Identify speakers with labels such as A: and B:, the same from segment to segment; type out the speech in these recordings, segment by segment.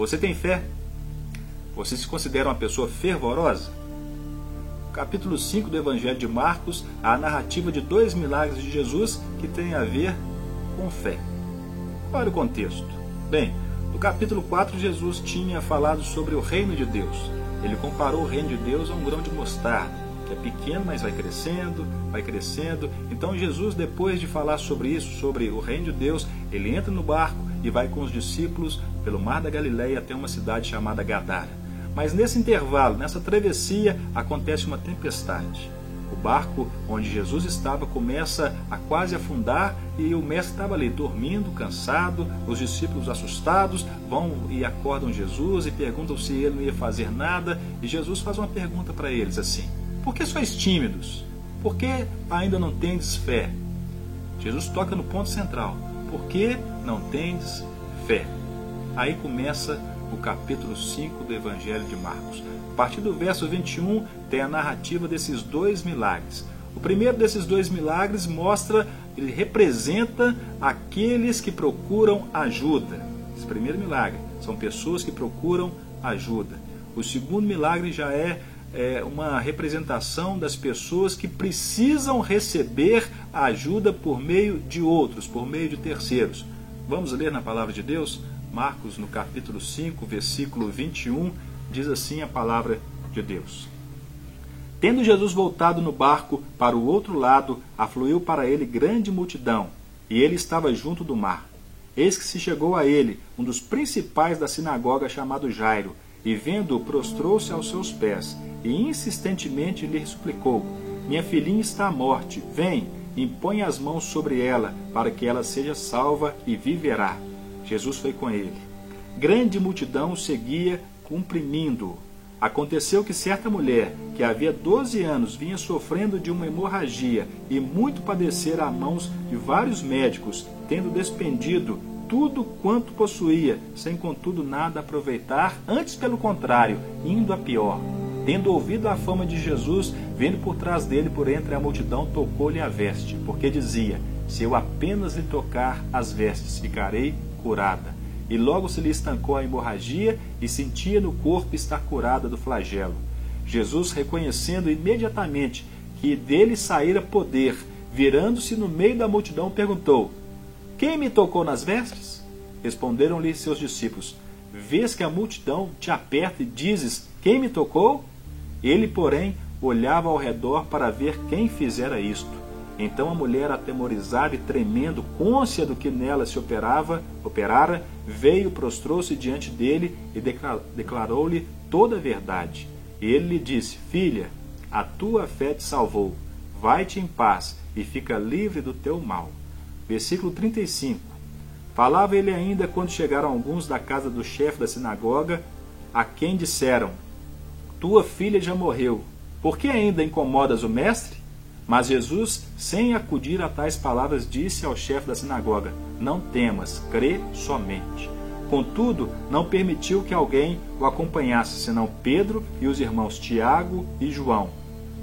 A: Você tem fé? Você se considera uma pessoa fervorosa? No capítulo 5 do Evangelho de Marcos, há a narrativa de 2 milagres de Jesus que tem a ver com fé. Qual era o contexto? Bem, no capítulo 4, Jesus tinha falado sobre o reino de Deus. Ele comparou o reino de Deus a um grão de mostarda, que é pequeno, mas vai crescendo, vai crescendo. Então Jesus, depois de falar sobre isso, sobre o reino de Deus, ele entra no barco e vai com os discípulos pelo mar da Galileia até uma cidade chamada Gadara. Mas nesse intervalo, nessa travessia, acontece uma tempestade. O barco onde Jesus estava começa a quase afundar e o mestre estava ali dormindo, cansado. Os discípulos assustados vão e acordam Jesus e perguntam se ele não ia fazer nada. E Jesus faz uma pergunta para eles assim: por que sois tímidos? Por que ainda não tendes fé? Jesus toca no ponto central: por que não tendes fé? Aí começa o capítulo 5 do Evangelho de Marcos. A partir do verso 21 tem a narrativa desses 2 milagres. O primeiro desses 2 milagres mostra, ele representa aqueles que procuram ajuda. Esse primeiro milagre são pessoas que procuram ajuda. O segundo milagre já é uma representação das pessoas que precisam receber ajuda por meio de outros, por meio de terceiros. Vamos ler na palavra de Deus? Marcos, no capítulo 5, versículo 21, diz assim a palavra de Deus: Tendo Jesus voltado no barco para o outro lado, afluiu para ele grande multidão, e ele estava junto do mar. Eis que se chegou a ele um dos principais da sinagoga, chamado Jairo, e vendo-o, prostrou-se aos seus pés, e insistentemente lhe suplicou: Minha filhinha está à morte, vem, impõe as mãos sobre ela, para que ela seja salva e viverá. Jesus foi com ele. Grande multidão o seguia, comprimindo-o. Aconteceu que certa mulher, que havia 12 anos vinha sofrendo de uma hemorragia e muito padecera a mãos de vários médicos, tendo despendido tudo quanto possuía, sem contudo nada aproveitar, antes pelo contrário, indo a pior. Tendo ouvido a fama de Jesus, vendo por trás dele por entre a multidão, tocou-lhe a veste, porque dizia: se eu apenas lhe tocar as vestes, ficarei curada. E logo se lhe estancou a hemorragia e sentia no corpo estar curada do flagelo. Jesus, reconhecendo imediatamente que dele saíra poder, virando-se no meio da multidão, perguntou: Quem me tocou nas vestes? Responderam-lhe seus discípulos: Vês que a multidão te aperta e dizes: Quem me tocou? Ele, porém, olhava ao redor para ver quem fizera isto. Então a mulher, atemorizada e tremendo, cônscia do que nela se operara, veio, prostrou-se diante dele e declarou-lhe toda a verdade. E ele lhe disse: Filha, a tua fé te salvou. Vai-te em paz e fica livre do teu mal. Versículo 35. Falava ele ainda quando chegaram alguns da casa do chefe da sinagoga, a quem disseram: Tua filha já morreu. Por que ainda incomodas o mestre? Mas Jesus, sem acudir a tais palavras, disse ao chefe da sinagoga: Não temas, crê somente. Contudo, não permitiu que alguém o acompanhasse, senão Pedro e os irmãos Tiago e João.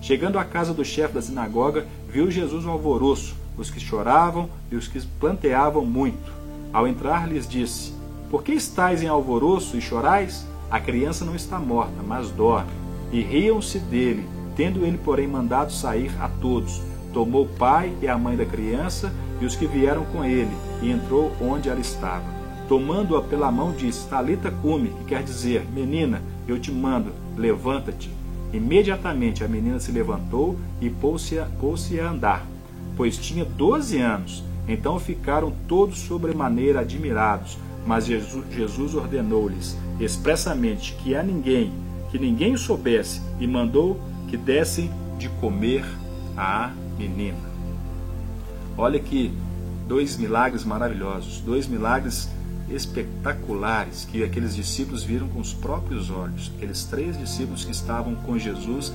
A: Chegando à casa do chefe da sinagoga, viu Jesus o alvoroço, os que choravam e os que planteavam muito. Ao entrar, lhes disse: Por que estáis em alvoroço e chorais? A criança não está morta, mas dorme. E riam-se dele. Tendo ele, porém, mandado sair a todos, tomou o pai e a mãe da criança e os que vieram com ele, e entrou onde ela estava. Tomando-a pela mão, disse: Talita cumi, que quer dizer: Menina, eu te mando, levanta-te. Imediatamente a menina se levantou e pôs-se a andar, pois tinha 12 anos. Então ficaram todos sobremaneira admirados, mas Jesus ordenou-lhes expressamente que ninguém o soubesse, e mandou que dessem de comer à menina. Olha que 2 milagres maravilhosos, 2 milagres espetaculares que aqueles discípulos viram com os próprios olhos. Aqueles 3 discípulos que estavam com Jesus,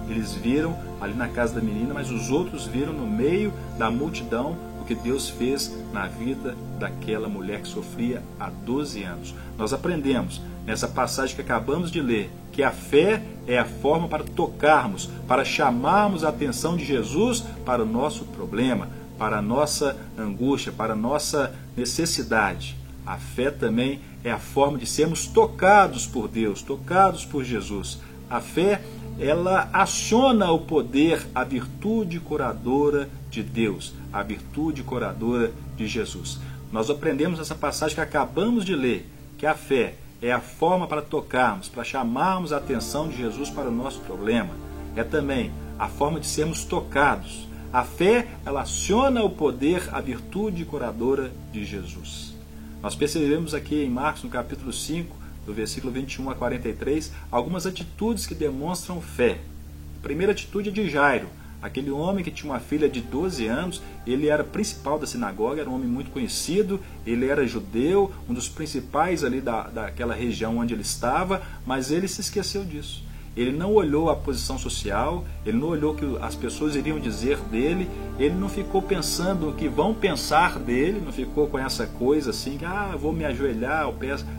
A: eles viram ali na casa da menina, mas os outros viram no meio da multidão o que Deus fez na vida daquela mulher que sofria há 12 anos. Nós aprendemos nessa passagem que acabamos de ler que a fé é a forma para tocarmos, para chamarmos a atenção de Jesus para o nosso problema, para a nossa angústia, para a nossa necessidade. A fé também é a forma de sermos tocados por Deus, tocados por Jesus. A fé, ela aciona o poder, a virtude curadora de Deus, a virtude curadora de Jesus. Nós aprendemos nessa passagem que acabamos de ler, que a fé é a forma para tocarmos, para chamarmos a atenção de Jesus para o nosso problema. É também a forma de sermos tocados. A fé, ela aciona o poder, a virtude curadora de Jesus. Nós percebemos aqui em Marcos, no capítulo 5, do versículo 21 a 43, algumas atitudes que demonstram fé. A primeira atitude é de Jairo, aquele homem que tinha uma filha de 12 anos, ele era principal da sinagoga, era um homem muito conhecido, ele era judeu, um dos principais ali daquela região onde ele estava, mas ele se esqueceu disso. Ele não olhou a posição social, ele não olhou o que as pessoas iriam dizer dele, ele não ficou pensando o que vão pensar dele, não ficou com essa coisa assim, que vou me ajoelhar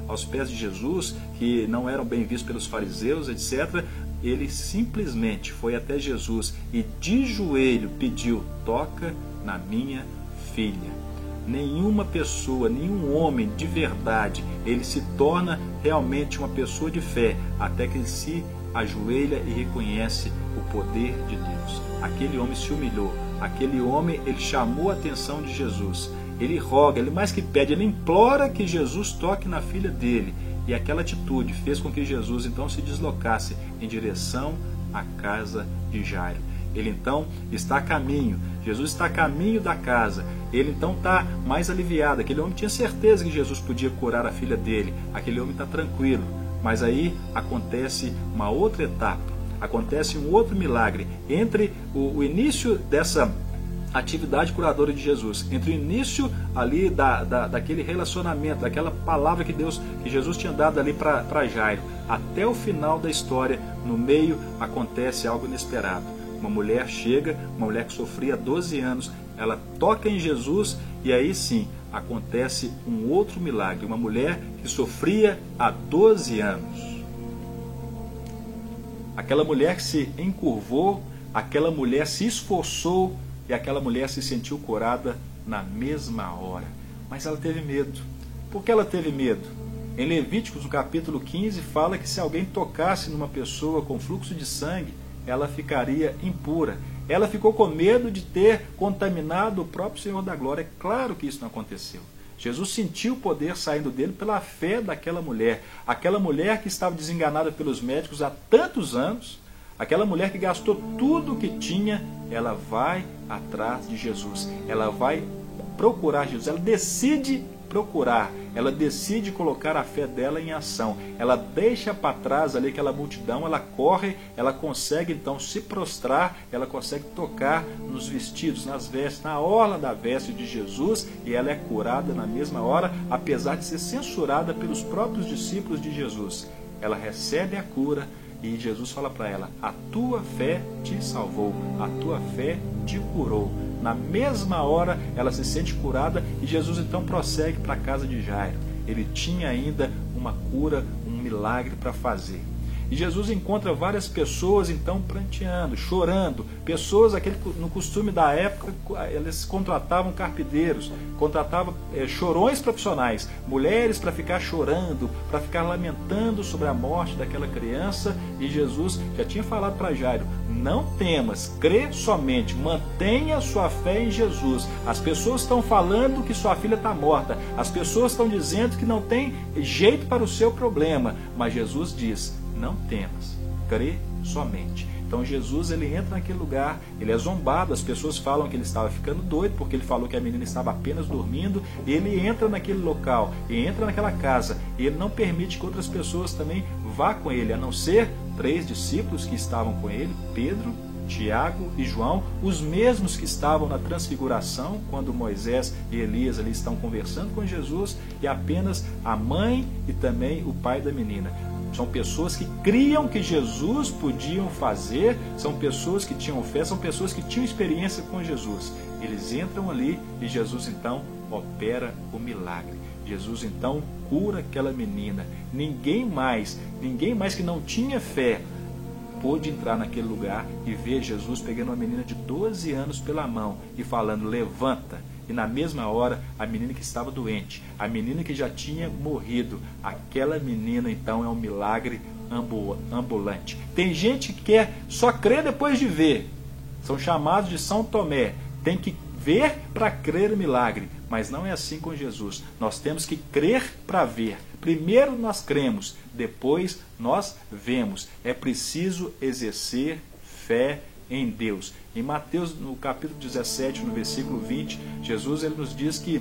A: aos pés de Jesus, que não eram bem vistos pelos fariseus, etc. Ele simplesmente foi até Jesus e de joelho pediu: toca na minha filha. Nenhuma pessoa, nenhum homem de verdade, ele se torna realmente uma pessoa de fé, até que ele se ajoelha e reconhece o poder de Deus. Aquele homem se humilhou, aquele homem, ele chamou a atenção de Jesus, ele roga, ele mais que pede, ele implora que Jesus toque na filha dele, e aquela atitude fez com que Jesus então se deslocasse em direção à casa de Jairo. Ele então está a caminho, Jesus está a caminho da casa, ele então está mais aliviado. Aquele homem tinha certeza que Jesus podia curar a filha dele, aquele homem está tranquilo. Mas aí acontece uma outra etapa, acontece um outro milagre. Entre o início dessa atividade curadora de Jesus, entre o início ali daquele relacionamento, daquela palavra que Jesus tinha dado ali para Jairo, até o final da história, no meio acontece algo inesperado. Uma mulher chega, uma mulher que sofria 12 anos, ela toca em Jesus e aí sim acontece um outro milagre. Uma mulher que sofria há 12 anos. Aquela mulher que se encurvou, aquela mulher se esforçou e aquela mulher se sentiu curada na mesma hora. Mas ela teve medo. Por que ela teve medo? Em Levíticos, no capítulo 15, fala que se alguém tocasse numa pessoa com fluxo de sangue, ela ficaria impura. Ela ficou com medo de ter contaminado o próprio Senhor da Glória. É claro que isso não aconteceu. Jesus sentiu o poder saindo dele pela fé daquela mulher. Aquela mulher que estava desenganada pelos médicos há tantos anos, aquela mulher que gastou tudo o que tinha, ela vai atrás de Jesus. Ela vai procurar Jesus. Ela decide procurar. Ela decide colocar a fé dela em ação. Ela deixa para trás ali aquela multidão, ela corre, ela consegue então se prostrar, ela consegue tocar nos vestidos, nas vestes, na orla da veste de Jesus, e ela é curada na mesma hora, apesar de ser censurada pelos próprios discípulos de Jesus. Ela recebe a cura e Jesus fala para ela: a tua fé te salvou, a tua fé te curou. Na mesma hora ela se sente curada e Jesus então prossegue para a casa de Jairo. Ele tinha ainda uma cura, um milagre para fazer. E Jesus encontra várias pessoas então pranteando, chorando. Pessoas, no costume da época, eles contratavam carpideiros, contratavam chorões profissionais, mulheres para ficar chorando, para ficar lamentando sobre a morte daquela criança. E Jesus já tinha falado para Jairo: não temas, crê somente, mantenha sua fé em Jesus. As pessoas estão falando que sua filha está morta, as pessoas estão dizendo que não tem jeito para o seu problema, mas Jesus diz: não temas, crê somente. Então Jesus, ele entra naquele lugar, ele é zombado, as pessoas falam que ele estava ficando doido, porque ele falou que a menina estava apenas dormindo, e ele entra naquele local, e entra naquela casa, e ele não permite que outras pessoas também vá com ele, a não ser 3 discípulos que estavam com ele, Pedro, Tiago e João, os mesmos que estavam na transfiguração, quando Moisés e Elias ali estão conversando com Jesus, e apenas a mãe e também o pai da menina. São pessoas que criam que Jesus podia fazer, são pessoas que tinham fé, são pessoas que tinham experiência com Jesus. Eles entram ali e Jesus então opera o milagre. Jesus então cura aquela menina. Ninguém mais que não tinha fé pôde entrar naquele lugar e ver Jesus pegando uma menina de 12 anos pela mão e falando, levanta. E na mesma hora, a menina que estava doente, a menina que já tinha morrido, aquela menina então é um milagre ambulante. Tem gente que quer só crer depois de ver. São chamados de São Tomé. Tem que ver para crer o milagre. Mas não é assim com Jesus. Nós temos que crer para ver. Primeiro nós cremos, depois nós vemos. É preciso exercer fé em Deus. Em Mateus, no capítulo 17, no versículo 20, Jesus ele nos diz que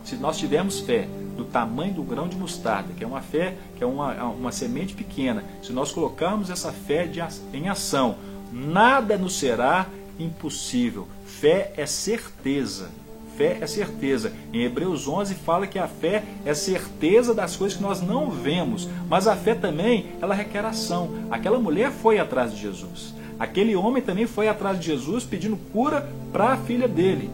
A: se nós tivermos fé do tamanho do grão de mostarda, que é uma fé, que é uma semente pequena, se nós colocarmos essa fé em ação, nada nos será impossível. Fé é certeza. Fé é certeza. Em Hebreus 11 fala que a fé é certeza das coisas que nós não vemos. Mas a fé também, ela requer ação. Aquela mulher foi atrás de Jesus. Aquele homem também foi atrás de Jesus pedindo cura para a filha dele.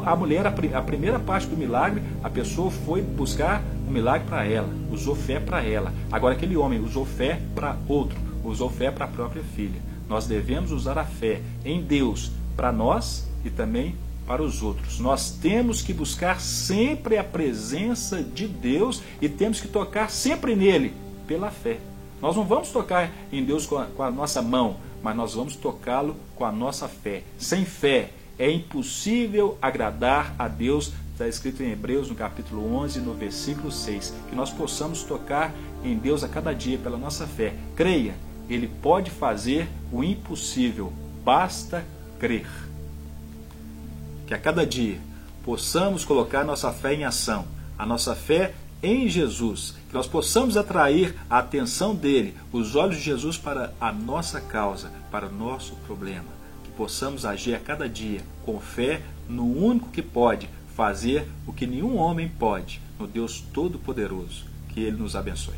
A: A mulher, a primeira parte do milagre, a pessoa foi buscar um milagre para ela. Usou fé para ela. Agora aquele homem usou fé para outro. Usou fé para a própria filha. Nós devemos usar a fé em Deus para nós e também para os outros. Nós temos que buscar sempre a presença de Deus e temos que tocar sempre nele pela fé. Nós não vamos tocar em Deus com a nossa mão, mas nós vamos tocá-lo com a nossa fé. Sem fé é impossível agradar a Deus. Está escrito em Hebreus no capítulo 11, no versículo 6, que nós possamos tocar em Deus a cada dia pela nossa fé. Creia, Ele pode fazer o impossível, basta crer. Que a cada dia possamos colocar nossa fé em ação, a nossa fé em Jesus, que nós possamos atrair a atenção dele, os olhos de Jesus para a nossa causa, para o nosso problema, que possamos agir a cada dia com fé no único que pode fazer o que nenhum homem pode, no Deus Todo-Poderoso. Que ele nos abençoe.